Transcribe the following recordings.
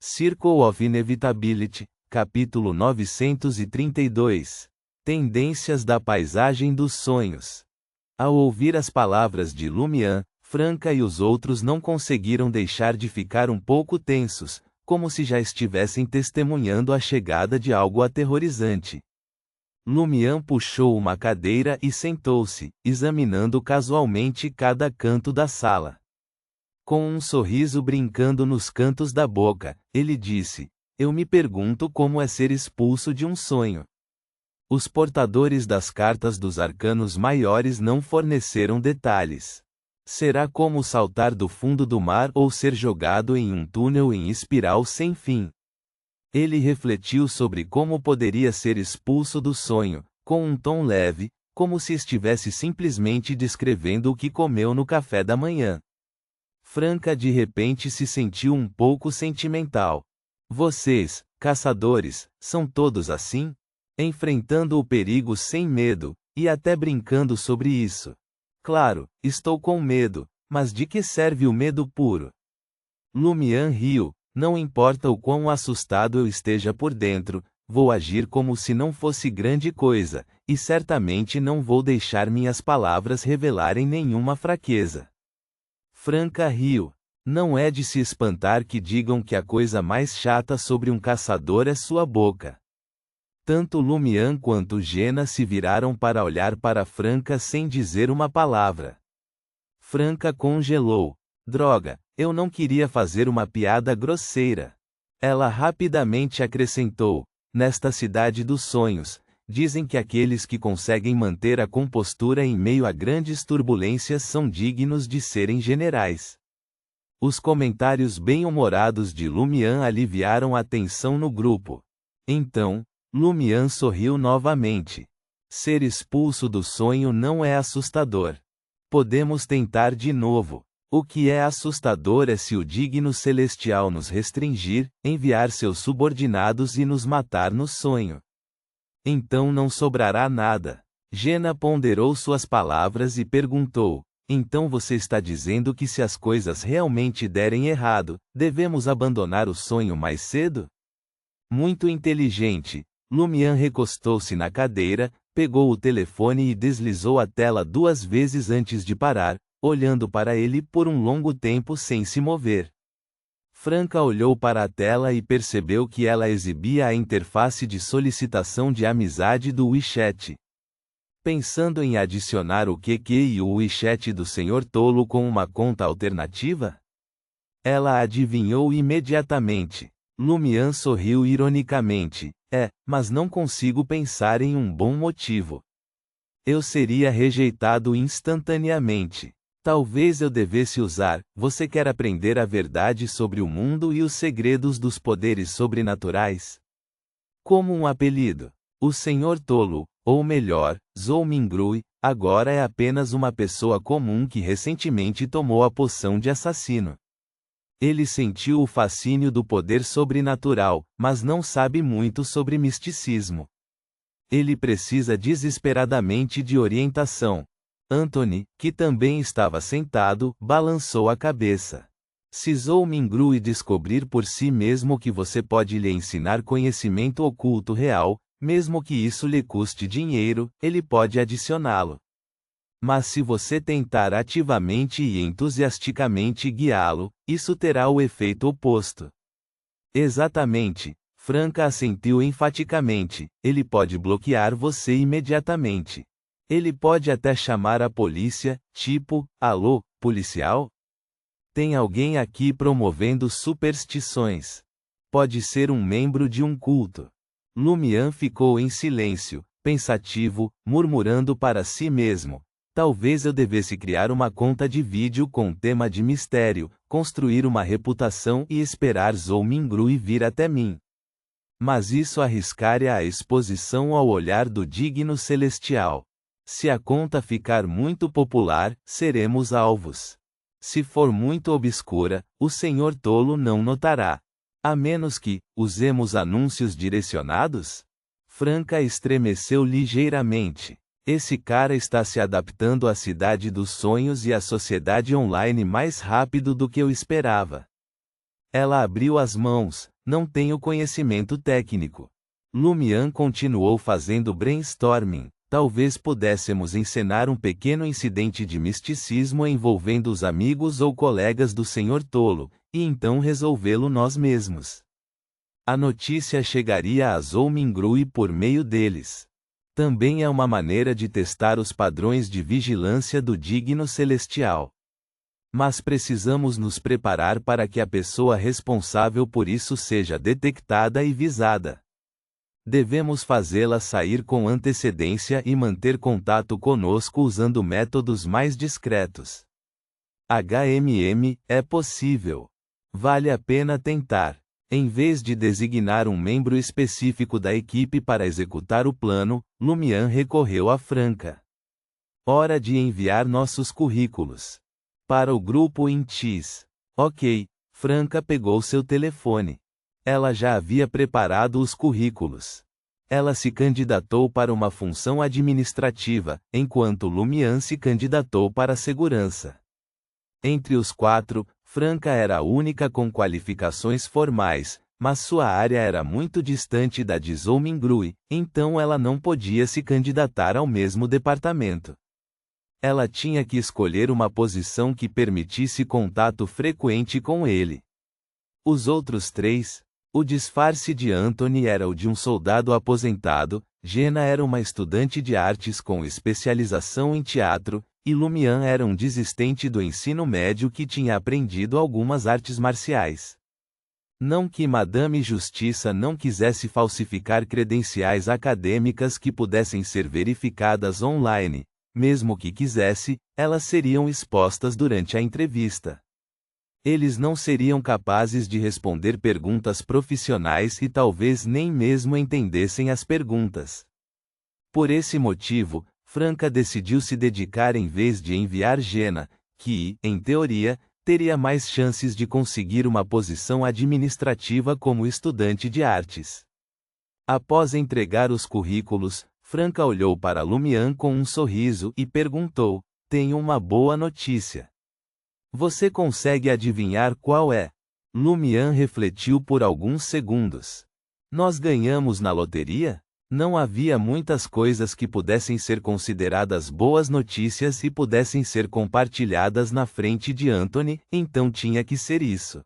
Circle of Inevitability, capítulo 932. Tendências da paisagem dos sonhos. Ao ouvir as palavras de Lumian, Franca e os outros não conseguiram deixar de ficar um pouco tensos, como se já estivessem testemunhando a chegada de algo aterrorizante. Lumian puxou uma cadeira e sentou-se, examinando casualmente cada canto da sala. Com um sorriso brincando nos cantos da boca, ele disse: "Eu me pergunto como é ser expulso de um sonho." Os portadores das cartas dos arcanos maiores não forneceram detalhes. Será como saltar do fundo do mar ou ser jogado em um túnel em espiral sem fim. Ele refletiu sobre como poderia ser expulso do sonho, com um tom leve, como se estivesse simplesmente descrevendo o que comeu no café da manhã. Franca de repente se sentiu um pouco sentimental. Vocês, caçadores, são todos assim? Enfrentando o perigo sem medo, e até brincando sobre isso. Claro, estou com medo, mas de que serve o medo puro? Lumian riu. Não importa o quão assustado eu esteja por dentro, vou agir como se não fosse grande coisa, e certamente não vou deixar minhas palavras revelarem nenhuma fraqueza. Franca riu. Não é de se espantar que digam que a coisa mais chata sobre um caçador é sua boca. Tanto Lumian quanto Jena se viraram para olhar para Franca sem dizer uma palavra. Franca congelou. Droga, eu não queria fazer uma piada grosseira. Ela rapidamente acrescentou: nesta cidade dos sonhos, dizem que aqueles que conseguem manter a compostura em meio a grandes turbulências são dignos de serem generais. Os comentários bem-humorados de Lumian aliviaram a tensão no grupo. Então, Lumian sorriu novamente. Ser expulso do sonho não é assustador. Podemos tentar de novo. O que é assustador é se o digno celestial nos restringir, enviar seus subordinados e nos matar no sonho. Então não sobrará nada. Jena ponderou suas palavras e perguntou: então você está dizendo que se as coisas realmente derem errado, devemos abandonar o sonho mais cedo? Muito inteligente. Lumian recostou-se na cadeira, pegou o telefone e deslizou a tela 2 vezes antes de parar, olhando para ele por um longo tempo sem se mover. Franca olhou para a tela e percebeu que ela exibia a interface de solicitação de amizade do WeChat. Pensando em adicionar o QQ e o WeChat do Sr. Tolo com uma conta alternativa? Ela adivinhou imediatamente. Lumian sorriu ironicamente. Mas não consigo pensar em um bom motivo. Eu seria rejeitado instantaneamente. Talvez eu devesse usar: você quer aprender a verdade sobre o mundo e os segredos dos poderes sobrenaturais? Como um apelido. O Sr. Tolo, ou melhor, Zhou Mingrui, agora é apenas uma pessoa comum que recentemente tomou a poção de assassino. Ele sentiu o fascínio do poder sobrenatural, mas não sabe muito sobre misticismo. Ele precisa desesperadamente de orientação. Anthony, que também estava sentado, balançou a cabeça. Se Zhou Mingrui descobrir por si mesmo que você pode lhe ensinar conhecimento oculto real, mesmo que isso lhe custe dinheiro, ele pode adicioná-lo. Mas se você tentar ativamente e entusiasticamente guiá-lo, isso terá o efeito oposto. Exatamente. Franca assentiu enfaticamente. Ele pode bloquear você imediatamente. Ele pode até chamar a polícia, tipo: alô, policial? Tem alguém aqui promovendo superstições. Pode ser um membro de um culto. Lumian ficou em silêncio, pensativo, murmurando para si mesmo. Talvez eu devesse criar uma conta de vídeo com tema de mistério, construir uma reputação e esperar Zhou Mingrui vir até mim. Mas isso arriscaria a exposição ao olhar do digno celestial. Se a conta ficar muito popular, seremos alvos. Se for muito obscura, o Sr. Tolo não notará. A menos que usemos anúncios direcionados? Franca estremeceu ligeiramente. Esse cara está se adaptando à cidade dos sonhos e à sociedade online mais rápido do que eu esperava. Ela abriu as mãos, não tenho conhecimento técnico. Lumian continuou fazendo brainstorming. Talvez pudéssemos encenar um pequeno incidente de misticismo envolvendo os amigos ou colegas do Sr. Tolo, e então resolvê-lo nós mesmos. A notícia chegaria a Zolmingrui por meio deles. Também é uma maneira de testar os padrões de vigilância do digno celestial. Mas precisamos nos preparar para que a pessoa responsável por isso seja detectada e visada. Devemos fazê-la sair com antecedência e manter contato conosco usando métodos mais discretos. É possível. Vale a pena tentar. Em vez de designar um membro específico da equipe para executar o plano, Lumian recorreu a Franca. Hora de enviar nossos currículos. Para o grupo em X. Ok, Franca pegou seu telefone. Ela já havia preparado os currículos. Ela se candidatou para uma função administrativa, enquanto Lumian se candidatou para a segurança. Entre os 4, Franca era a única com qualificações formais, mas sua área era muito distante da de Zolmingrui, então ela não podia se candidatar ao mesmo departamento. Ela tinha que escolher uma posição que permitisse contato frequente com ele. Os outros 3, o disfarce de Anthony era o de um soldado aposentado, Jenna era uma estudante de artes com especialização em teatro, e Lumian era um desistente do ensino médio que tinha aprendido algumas artes marciais. Não que Madame Justiça não quisesse falsificar credenciais acadêmicas que pudessem ser verificadas online, mesmo que quisesse, elas seriam expostas durante a entrevista. Eles não seriam capazes de responder perguntas profissionais e talvez nem mesmo entendessem as perguntas. Por esse motivo, Franca decidiu se dedicar em vez de enviar Jenna, que, em teoria, teria mais chances de conseguir uma posição administrativa como estudante de artes. Após entregar os currículos, Franca olhou para Lumian com um sorriso e perguntou: "Tenho uma boa notícia. Você consegue adivinhar qual é?" Lumian refletiu por alguns segundos. "Nós ganhamos na loteria?" Não havia muitas coisas que pudessem ser consideradas boas notícias e pudessem ser compartilhadas na frente de Anthony, então tinha que ser isso.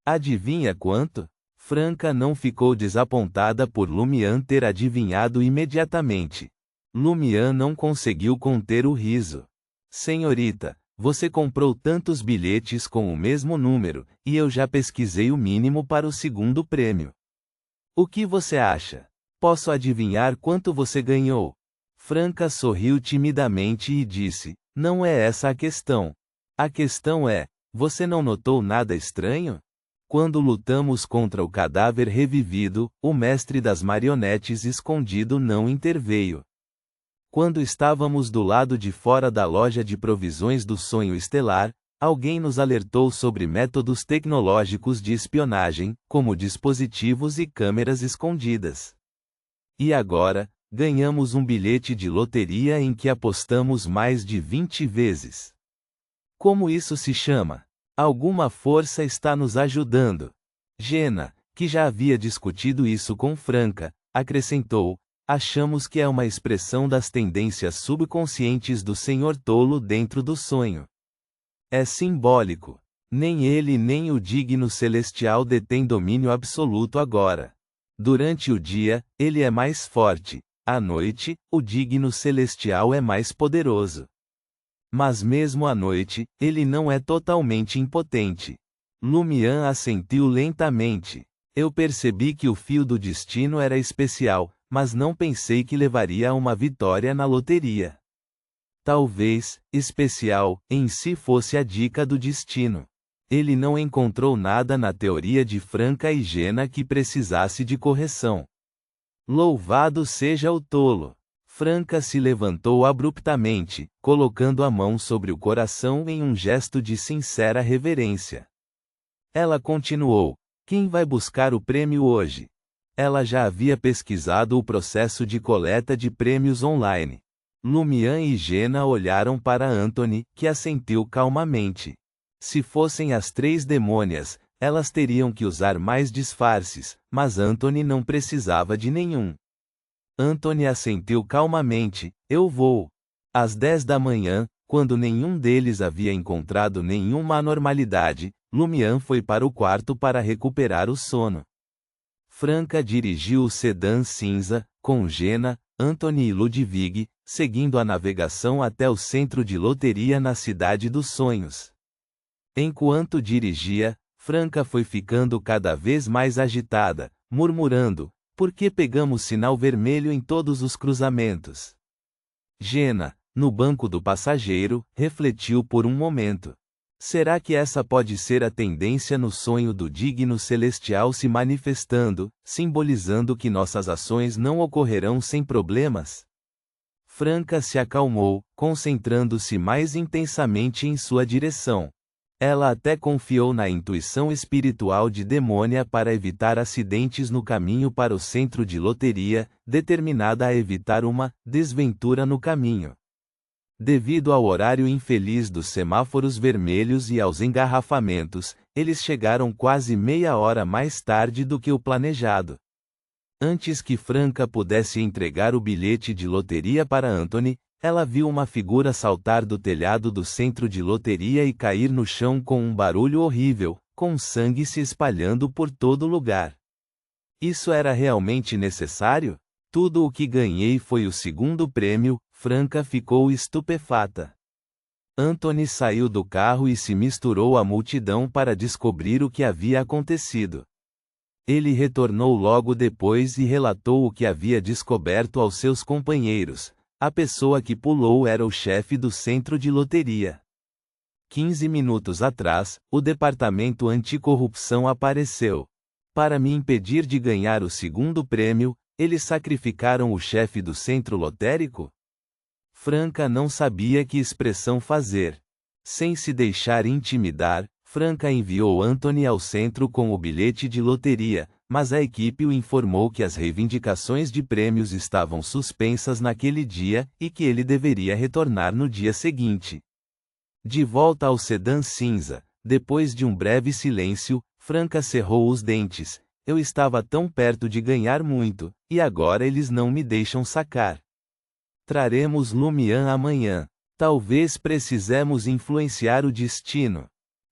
Adivinha quanto? Franca não ficou desapontada por Lumian ter adivinhado imediatamente. Lumian não conseguiu conter o riso. "Senhorita, você comprou tantos bilhetes com o mesmo número, e eu já pesquisei o mínimo para o segundo prêmio. O que você acha? Posso adivinhar quanto você ganhou?" Franca sorriu timidamente e disse: "Não é essa a questão. A questão é, você não notou nada estranho? Quando lutamos contra o cadáver revivido, o mestre das marionetes escondido não interveio. Quando estávamos do lado de fora da loja de provisões do Sonho Estelar, alguém nos alertou sobre métodos tecnológicos de espionagem, como dispositivos e câmeras escondidas. E agora, ganhamos um bilhete de loteria em que apostamos mais de 20 vezes. Como isso se chama? Alguma força está nos ajudando." Jenna, que já havia discutido isso com Franca, acrescentou: "Achamos que é uma expressão das tendências subconscientes do Senhor Tolo dentro do sonho. É simbólico. Nem ele nem o digno celestial detém domínio absoluto agora. Durante o dia, ele é mais forte. À noite, o digno celestial é mais poderoso. Mas mesmo à noite, ele não é totalmente impotente." Lumian assentiu lentamente. "Eu percebi que o fio do destino era especial, mas não pensei que levaria a uma vitória na loteria. Talvez, especial, em si fosse a dica do destino. Ele não encontrou nada na teoria de Franca e Jenna que precisasse de correção. Louvado seja o tolo." Franca se levantou abruptamente, colocando a mão sobre o coração em um gesto de sincera reverência. Ela continuou: "Quem vai buscar o prêmio hoje?" Ela já havia pesquisado o processo de coleta de prêmios online. Lumian e Jenna olharam para Anthony, que assentiu calmamente. Se fossem as 3 demônias, elas teriam que usar mais disfarces, mas Anthony não precisava de nenhum. Anthony assentiu calmamente, eu vou. Às 10 da manhã, quando nenhum deles havia encontrado nenhuma anormalidade, Lumian foi para o quarto para recuperar o sono. Franca dirigiu o sedã cinza, com Jenna, Anthony e Ludwig, seguindo a navegação até o centro de loteria na Cidade dos Sonhos. Enquanto dirigia, Franca foi ficando cada vez mais agitada, murmurando, por que pegamos sinal vermelho em todos os cruzamentos? Jenna, no banco do passageiro, refletiu por um momento. Será que essa pode ser a tendência no sonho do digno celestial se manifestando, simbolizando que nossas ações não ocorrerão sem problemas? Franca se acalmou, concentrando-se mais intensamente em sua direção. Ela até confiou na intuição espiritual de Demônia para evitar acidentes no caminho para o centro de loteria, determinada a evitar uma desventura no caminho. Devido ao horário infeliz dos semáforos vermelhos e aos engarrafamentos, eles chegaram quase meia hora mais tarde do que o planejado. Antes que Franca pudesse entregar o bilhete de loteria para Anthony, ela viu uma figura saltar do telhado do centro de loteria e cair no chão com um barulho horrível, com sangue se espalhando por todo lugar. Isso era realmente necessário? Tudo o que ganhei foi o segundo prêmio. Franca ficou estupefata. Anthony saiu do carro e se misturou à multidão para descobrir o que havia acontecido. Ele retornou logo depois e relatou o que havia descoberto aos seus companheiros. A pessoa que pulou era o chefe do centro de loteria. 15 minutos atrás, o departamento anticorrupção apareceu. Para me impedir de ganhar o segundo prêmio, eles sacrificaram o chefe do centro lotérico? Franca não sabia que expressão fazer. Sem se deixar intimidar, Franca enviou Anthony ao centro com o bilhete de loteria, mas a equipe o informou que as reivindicações de prêmios estavam suspensas naquele dia e que ele deveria retornar no dia seguinte. De volta ao sedã cinza, depois de um breve silêncio, Franca cerrou os dentes. Eu estava tão perto de ganhar muito, e agora eles não me deixam sacar. Traremos Lumian amanhã. Talvez precisemos influenciar o destino.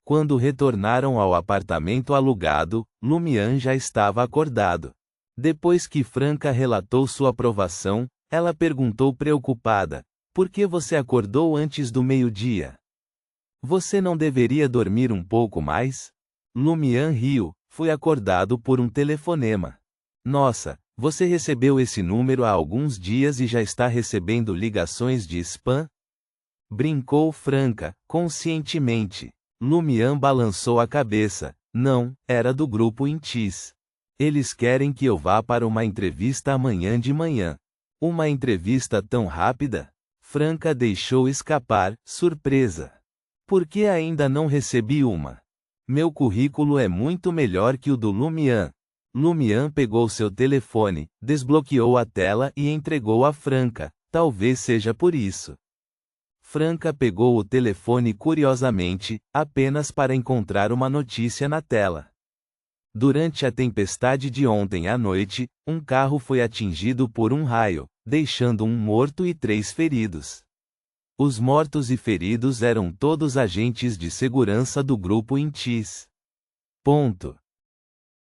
Quando retornaram ao apartamento alugado, Lumian já estava acordado. Depois que Franca relatou sua aprovação, ela perguntou preocupada, por que você acordou antes do meio-dia? Você não deveria dormir um pouco mais? Lumian riu, fui acordado por um telefonema. Nossa, você recebeu esse número há alguns dias e já está recebendo ligações de spam? Brincou Franca, conscientemente. Lumian balançou a cabeça. Não, era do grupo Intis. Eles querem que eu vá para uma entrevista amanhã de manhã. Uma entrevista tão rápida? Franca deixou escapar, surpresa. Por que ainda não recebi uma? Meu currículo é muito melhor que o do Lumian. Lumian pegou seu telefone, desbloqueou a tela e entregou a Franca. Talvez seja por isso. Franca pegou o telefone curiosamente, apenas para encontrar uma notícia na tela. Durante a tempestade de ontem à noite, um carro foi atingido por um raio, deixando um morto e 3 feridos. Os mortos e feridos eram todos agentes de segurança do grupo Intis. Ponto.